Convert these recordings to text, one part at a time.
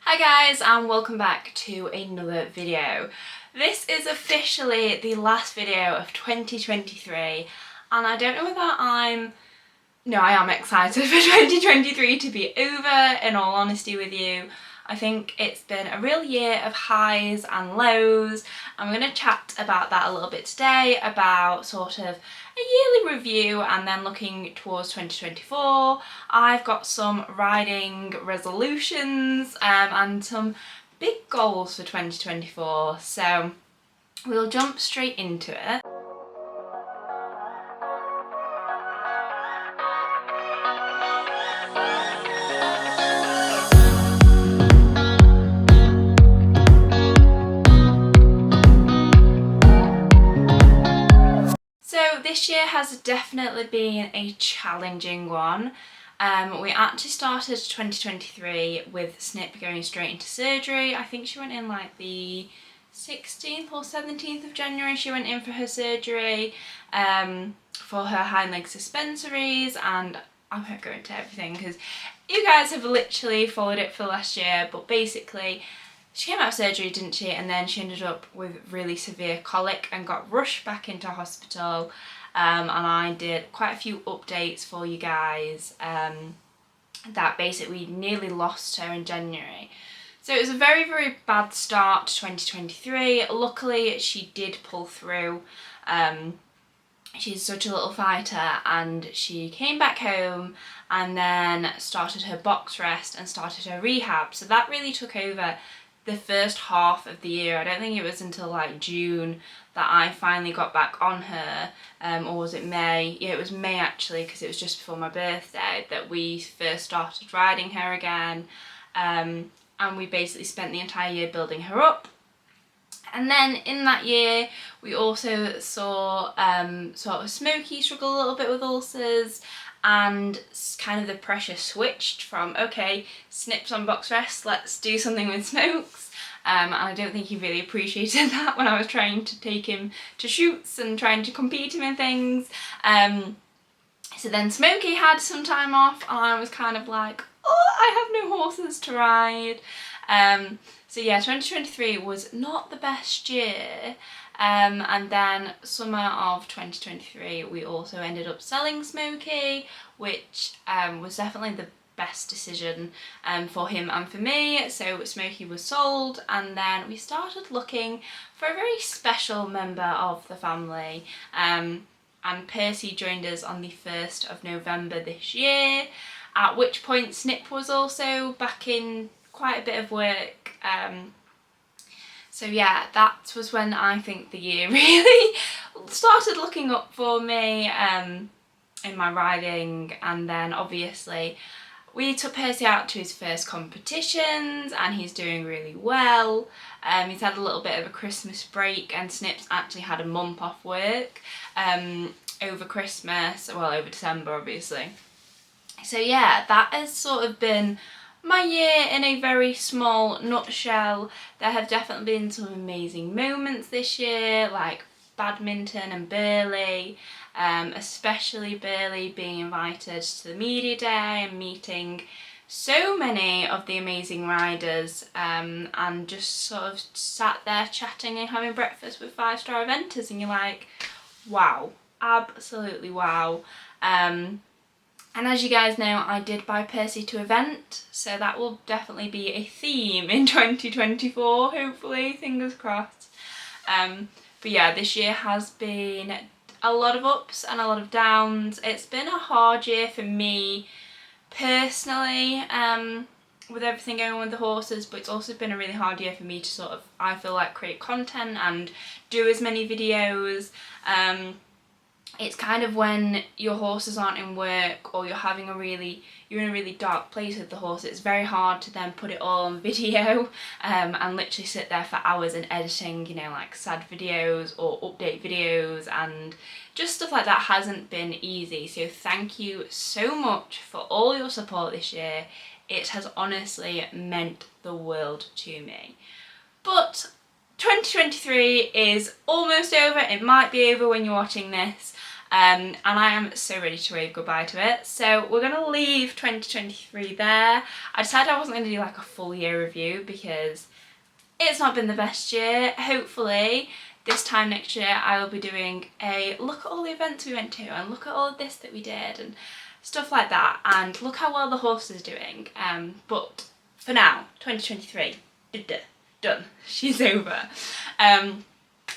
Hi guys, and welcome back to another video. This is officially the last video of 2023 and I don't know whether I am excited for 2023 to be over, in all honesty with you. I think it's been a real year of highs and lows. I'm going to chat about that a little bit today, about sort of a yearly review and then looking towards 2024. I've got some riding resolutions and some big goals for 2024, so we'll jump straight into it. This year has definitely been a challenging one. We actually started 2023 with Snip going straight into surgery. I think she went in like the 16th or 17th of January. She went in for her surgery for her hind leg suspensories, and I won't go into everything because you guys have literally followed it for last year, but basically she came out of surgery, didn't she? And then she ended up with really severe colic and got rushed back into hospital. And I did quite a few updates for you guys that basically nearly lost her in January. So it was a very, very bad start to 2023. Luckily, she did pull through. She's such a little fighter, and she came back home and then started her box rest and started her rehab. So that really took over the first half of the year. I don't think it was until like June that I finally got back on her, or was it May? Yeah, it was May actually, because it was just before my birthday that we first started riding her again, and we basically spent the entire year building her up. And then in that year we also saw sort of Smokey struggle a little bit with ulcers, and kind of the pressure switched from, okay, Snip's on box rest, let's do something with Smokes. And I don't think he really appreciated that when I was trying to take him to shoots and trying to compete him in things. So then Smokey had some time off and I was kind of like, oh, I have no horses to ride. So yeah, 2023 was not the best year. And then summer of 2023 we also ended up selling Smokey, which was definitely the best decision for him and for me. So Smokey was sold, and then we started looking for a very special member of the family, and Percy joined us on the 1st of November this year, at which point Snip was also back in quite a bit of work. So yeah, that was when I think the year really started looking up for me in my riding. And then obviously we took Percy out to his first competitions and he's doing really well. He's had a little bit of a Christmas break, and Snip's actually had a month off work over Christmas, well, over December obviously. So yeah, that has sort of been my year in a very small nutshell. There have definitely been some amazing moments this year, like badminton and Burley, especially Burley being invited to the media day and meeting so many of the amazing riders, and just sort of sat there chatting and having breakfast with 5-star eventers, and you're like, wow, absolutely wow. And as you guys know, I did buy Percy to event, so that will definitely be a theme in 2024, hopefully, fingers crossed. But yeah, this year has been a lot of ups and a lot of downs. It's been a hard year for me personally, with everything going on with the horses, but it's also been a really hard year for me to sort of, I feel like, create content and do as many videos. It's kind of when your horses aren't in work, or you're in a really dark place with the horse, it's very hard to then put it all on video and literally sit there for hours and editing, you know, like sad videos or update videos, and just stuff like that hasn't been easy. So thank you so much for all your support this year. It has honestly meant the world to me. But 2023 is almost over. It might be over when you're watching this. and I am so ready to wave goodbye to it. So we're going to leave 2023 there. I decided I wasn't going to do like a full year review because it's not been the best year. Hopefully this time next year I will be doing a look at all the events we went to and look at all of this that we did and stuff like that, and look how well the horse is doing. But for now, 2023, done. She's over.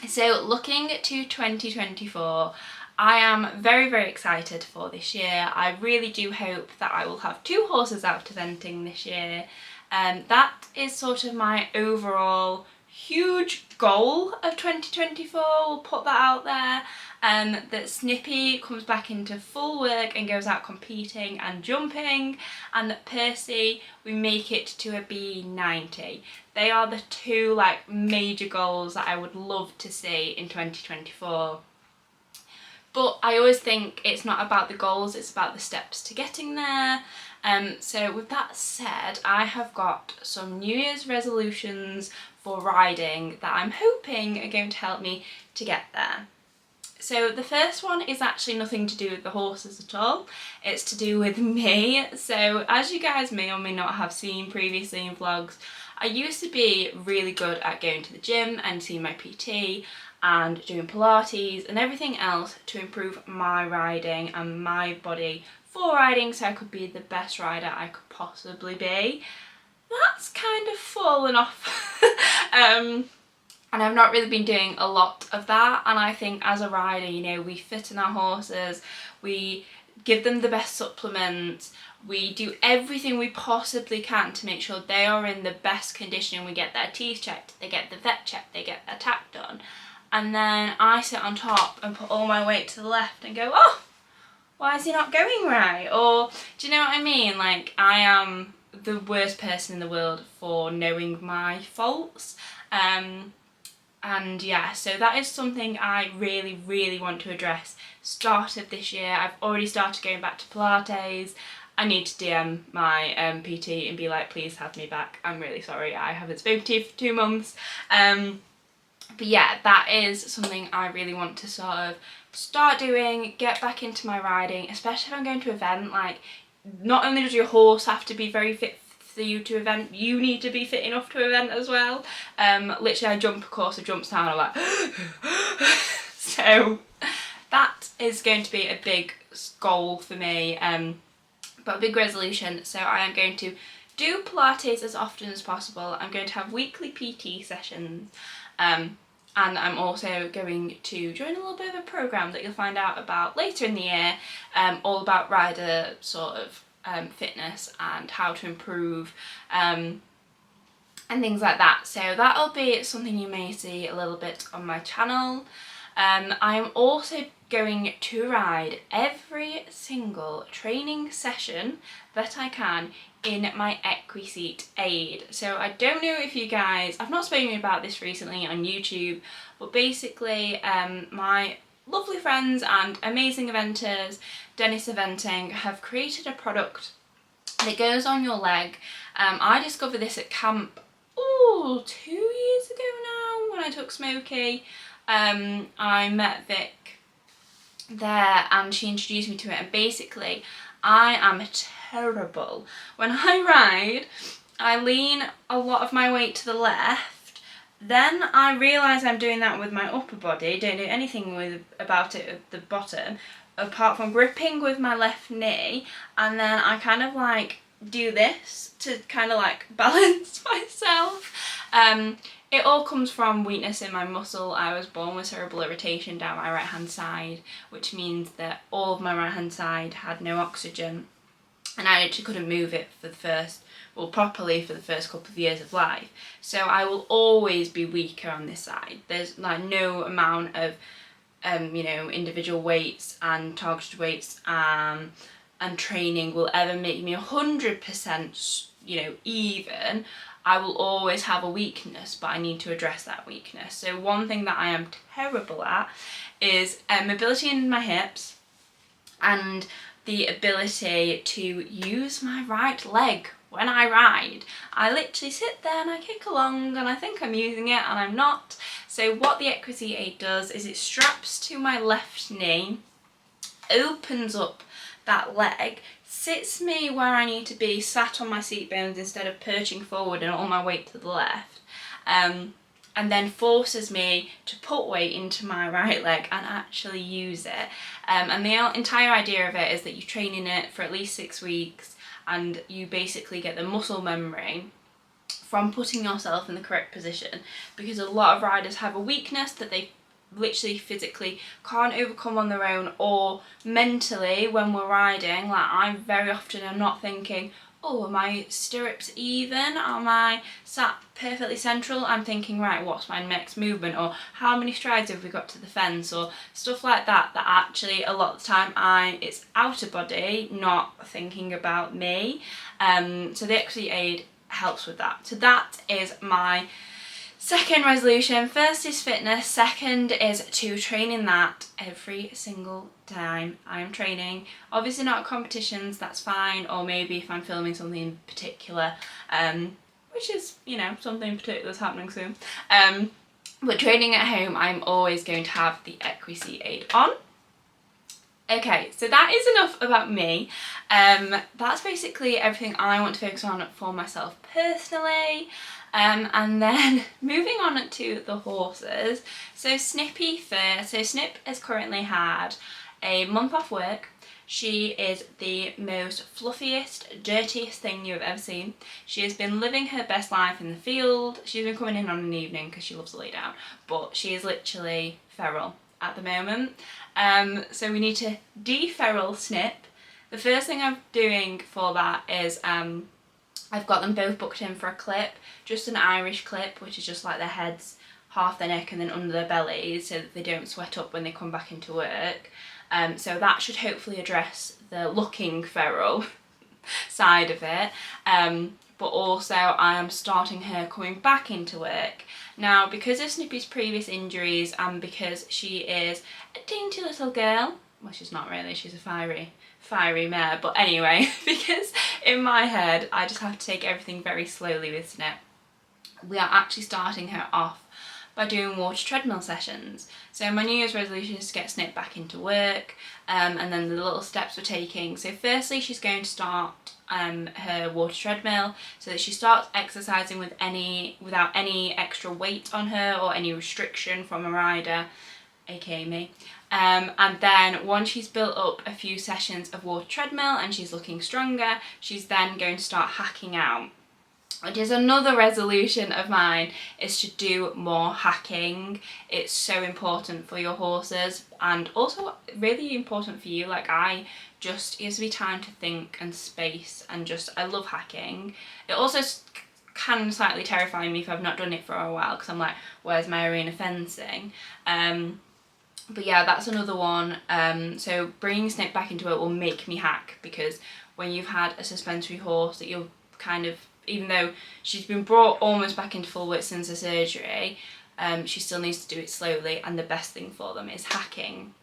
So looking to 2024, I am very, very excited for this year. I really do hope that I will have 2 horses out eventing this year. That is sort of my overall huge goal of 2024, we'll put that out there. That Snippy comes back into full work and goes out competing and jumping, and that Percy, we make it to a B90. They are the 2 like major goals that I would love to see in 2024. But I always think it's not about the goals, it's about the steps to getting there. So with that said, I have got some New Year's resolutions for riding that I'm hoping are going to help me to get there. So the first one is actually nothing to do with the horses at all, it's to do with me. So as you guys may or may not have seen previously in vlogs, I used to be really good at going to the gym and seeing my PT and doing Pilates and everything else to improve my riding and my body for riding so I could be the best rider I could possibly be. That's kind of fallen off. And I've not really been doing a lot of that, and I think as a rider, you know, we fit in our horses, we give them the best supplements, we do everything we possibly can to make sure they are in the best condition. We get their teeth checked, they get the vet checked, they get their tack done, and then I sit on top and put all my weight to the left and go, oh, why is he not going right? Or do you know what I mean? Like, I am the worst person in the world for knowing my faults. And yeah, so that is something I really, really want to address start of this year. I've already started going back to Pilates. I need to DM my PT and be like, please have me back. I'm really sorry, I haven't spoken to you for 2 months. But yeah, that is something I really want to sort of start doing, get back into my riding, especially if I'm going to an event. Like, not only does your horse have to be very fit for you to event, you need to be fit enough to event as well. Literally I jump a course of jumps now and I'm like so that is going to be a big goal for me, but a big resolution. So I am going to do Pilates as often as possible. I'm going to have weekly PT sessions, and I'm also going to join a little bit of a programme that you'll find out about later in the year, all about rider sort of fitness and how to improve and things like that. So that'll be something you may see a little bit on my channel. I'm also going to ride every single training session that I can in my Equiseat Aid. So I don't know if you guys, I've not spoken about this recently on YouTube, but basically my lovely friends and amazing eventers, Dennis Eventing, have created a product that goes on your leg. I discovered this at camp 2 years ago now when I took Smokey. I met Vic there and she introduced me to it, and basically I am terrible. When I ride, I lean a lot of my weight to the left, then I realise I'm doing that with my upper body, don't do anything about it at the bottom, apart from gripping with my left knee, and then I kind of like do this to kind of like balance myself. It all comes from weakness in my muscle. I was born with cerebral irritation down my right hand side, which means that all of my right hand side had no oxygen, and I actually couldn't move it for the first, well, properly for the first couple of years of life. So I will always be weaker on this side. There's like no amount of you know, individual weights and targeted weights and training will ever make me 100%, you know, even. I will always have a weakness, but I need to address that weakness. So one thing that I am terrible at is mobility in my hips and the ability to use my right leg when I ride. I literally sit there and I kick along and I think I'm using it and I'm not. So what the Equestrian Aid does is it straps to my left knee, opens up that leg, sits me where I need to be, sat on my seat bones instead of perching forward and all my weight to the left, and then forces me to put weight into my right leg and actually use it. And the entire idea of it is that you train in it for at least 6 weeks, and you basically get the muscle memory from putting yourself in the correct position, because a lot of riders have a weakness that they literally physically can't overcome on their own, or mentally when we're riding, like I very often am not thinking, oh, are my stirrups even? Am I sat perfectly central? I'm thinking, right, what's my next movement? Or how many strides have we got to the fence? Or stuff like that, that actually a lot of the time it's out of body, not thinking about me. So the Equity Aid helps with that. So that is my second resolution. First is fitness, second is to train in that every single time I am training. Obviously not competitions, that's fine, or maybe if I'm filming something in particular, which is, you know, something particular that's happening soon. But training at home, I'm always going to have the Equity Aid on. Okay, so that is enough about me. That's basically everything I want to focus on for myself personally. And then moving on to the horses. So Snippy first. So Snip has currently had a month off work. She is the most fluffiest, dirtiest thing you've ever seen. She has been living her best life in the field. She's been coming in on an evening because she loves to lay down, but she is literally feral at the moment. So we need to de-feral Snip. The first thing I'm doing for that is I've got them both booked in for a clip, just an Irish clip, which is just like their heads, half their neck and then under their bellies, so that they don't sweat up when they come back into work. So that should hopefully address the looking feral side of it. But also I am starting her coming back into work. Now, because of Snippy's previous injuries and because she is a dainty little girl, well, she's not really, she's a fiery mare, but anyway, because in my head I just have to take everything very slowly with Snip, we are actually starting her off by doing water treadmill sessions. So my New Year's resolution is to get Snip back into work, and then the little steps we're taking. So firstly, she's going to start her water treadmill so that she starts exercising without any extra weight on her or any restriction from a rider, aka me. And then once she's built up a few sessions of water treadmill and she's looking stronger, she's then going to start hacking out. Which is another resolution of mine, is to do more hacking. It's so important for your horses and also really important for you. Like it gives me time to think and space, and I love hacking. It also can slightly terrify me if I've not done it for a while, because I'm like, where's my arena fencing? But yeah, that's another one. So bringing Snip back into it will make me hack, because when you've had a suspensory horse that you're kind of, even though she's been brought almost back into full width since the surgery, she still needs to do it slowly, and the best thing for them is hacking.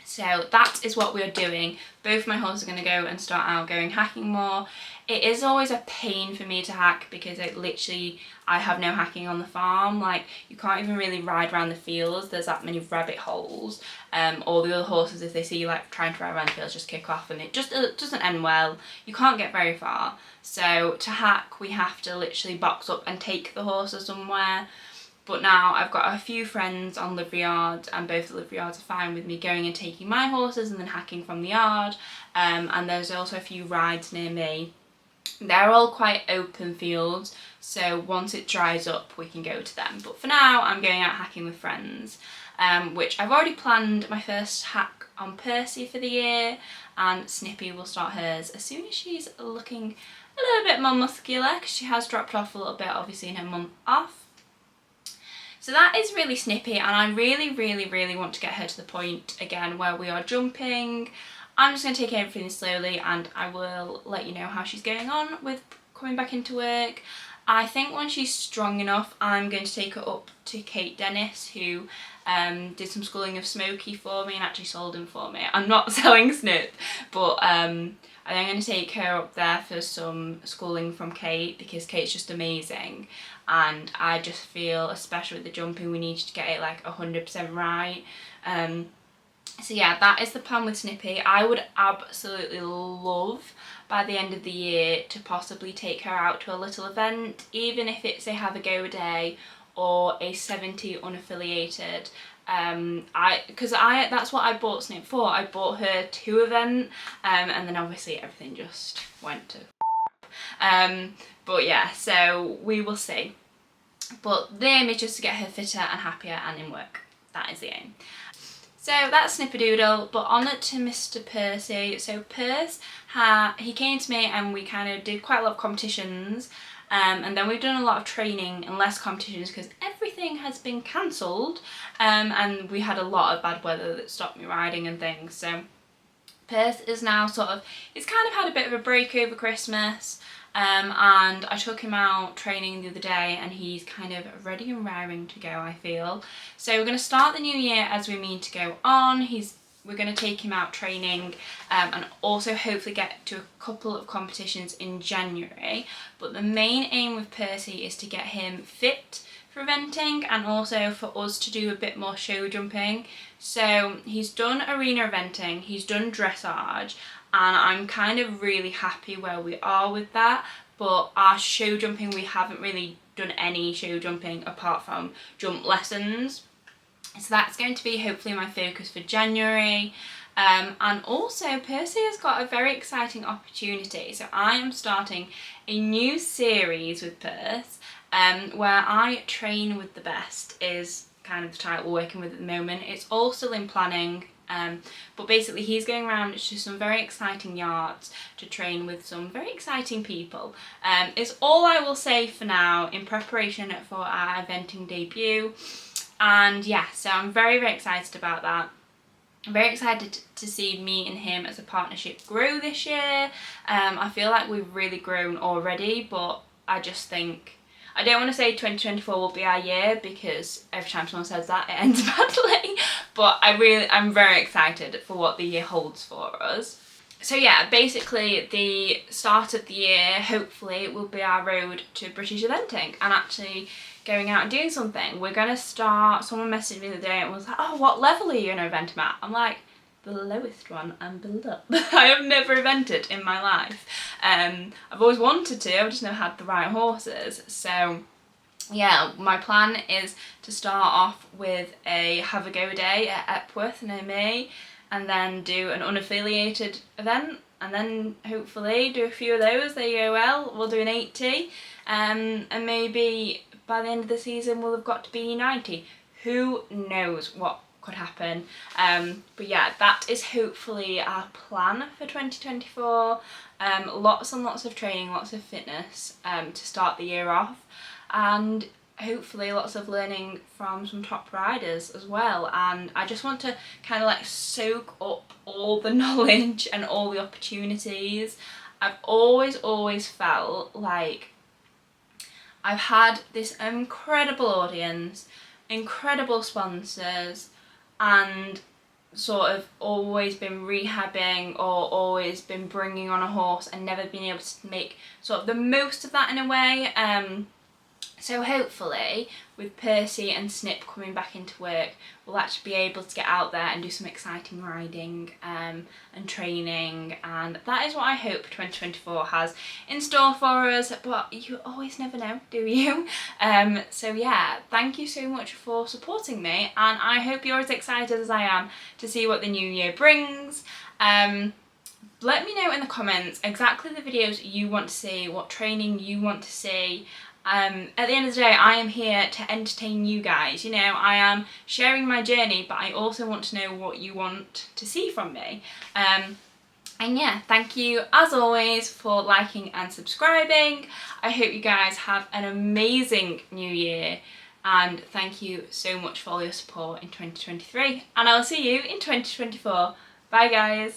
So that is what we're doing. Both my horses are going to go and start out going hacking more. It is always a pain for me to hack, because I have no hacking on the farm. Like, you can't even really ride around the fields, there's that many rabbit holes. Or the other horses, if they see you like trying to ride around the fields, just kick off, and it doesn't end well. You can't get very far. So to hack, we have to literally box up and take the horses somewhere. But now I've got a few friends on livery yards, and both the livery yards are fine with me going and taking my horses and then hacking from the yard. And there's also a few rides near me. They're all quite open fields, so once it dries up we can go to them. But for now I'm going out hacking with friends, which I've already planned my first hack on Percy for the year, and Snippy will start hers as soon as she's looking a little bit more muscular, because she has dropped off a little bit obviously in her month off. So that is really Snippy, and I really want to get her to the point again where we are jumping. I'm just going to take everything slowly, and I will let you know how she's going on with coming back into work. I think when she's strong enough, I'm going to take her up to Kate Dennis, who did some schooling of Smokey for me and actually sold him for me. I'm not selling Snip, but I'm going to take her up there for some schooling from Kate, because Kate's just amazing. And I just feel, especially with the jumping, we need to get it like 100% right. So yeah, that is the plan with Snippy. I would absolutely love by the end of the year to possibly take her out to a little event, even if it's a have a go day or a 70 unaffiliated. Because that's what I bought Snip for. I bought her to event, and then obviously everything just went to but yeah, so we will see. But the aim is just to get her fitter and happier and in work. That is the aim. So that's Snipperdoodle, but on to Mr. Percy. So Percy, he came to me and we kind of did quite a lot of competitions, and then we've done a lot of training and less competitions because everything has been cancelled, and we had a lot of bad weather that stopped me riding and things. So Percy is now he's kind of had a bit of a break over Christmas. And I took him out training the other day and he's kind of ready and raring to go, I feel. So we're going to start the new year as we mean to go on. We're going to take him out training, and also hopefully get to a couple of competitions in January. But the main aim with Percy is to get him fit for eventing and also for us to do a bit more show jumping. So he's done arena eventing, he's done dressage, and I'm kind of really happy where we are with that. But our show jumping, we haven't really done any show jumping apart from jump lessons. So that's going to be hopefully my focus for January. And also Percy has got a very exciting opportunity. So I am starting a new series with Percy, where I train with the best is kind of the title we're working with at the moment. It's all still in planning. But basically he's going around to some very exciting yards to train with some very exciting people. It's all I will say for now in preparation for our eventing debut. And yeah, so I'm very, very excited about that. I'm very excited to see me and him as a partnership grow this year. I feel like we've really grown already, but I just think, I don't want to say 2024 will be our year because every time someone says that it ends badly, but I'm very excited for what the year holds for us. So yeah, basically the start of the year hopefully will be our road to British eventing and actually going out and doing something. We're going to start, someone messaged me the other day and was like, oh, what level are you going to event at? I'm like, the lowest one and below. I have never evented in my life. I've always wanted to, I've just never had the right horses. So yeah, my plan is to start off with a have a go day at Epworth near me, and then do an unaffiliated event, and then hopefully do a few of those. They go well, we'll do an 80, and maybe by the end of the season we'll have got to be 90. Who knows what could happen. But yeah, that is hopefully our plan for 2024. Lots and lots of training, lots of fitness to start the year off, and hopefully lots of learning from some top riders as well. And I just want to kind of like soak up all the knowledge and all the opportunities. I've always felt like I've had this incredible audience, incredible sponsors, and sort of always been rehabbing or always been bringing on a horse and never been able to make sort of the most of that in a way. So hopefully with Percy and Snip coming back into work, we'll actually be able to get out there and do some exciting riding and training, and that is what I hope 2024 has in store for us, but you always never know, do you? So yeah, thank you so much for supporting me, and I hope you're as excited as I am to see what the new year brings. Let me know in the comments exactly the videos you want to see, what training you want to see. At the end of the day, I am here to entertain you guys. You know, I am sharing my journey, but I also want to know what you want to see from me. And yeah, thank you as always for liking and subscribing. I hope you guys have an amazing new year, and thank you so much for all your support in 2023, and I'll see you in 2024. Bye guys.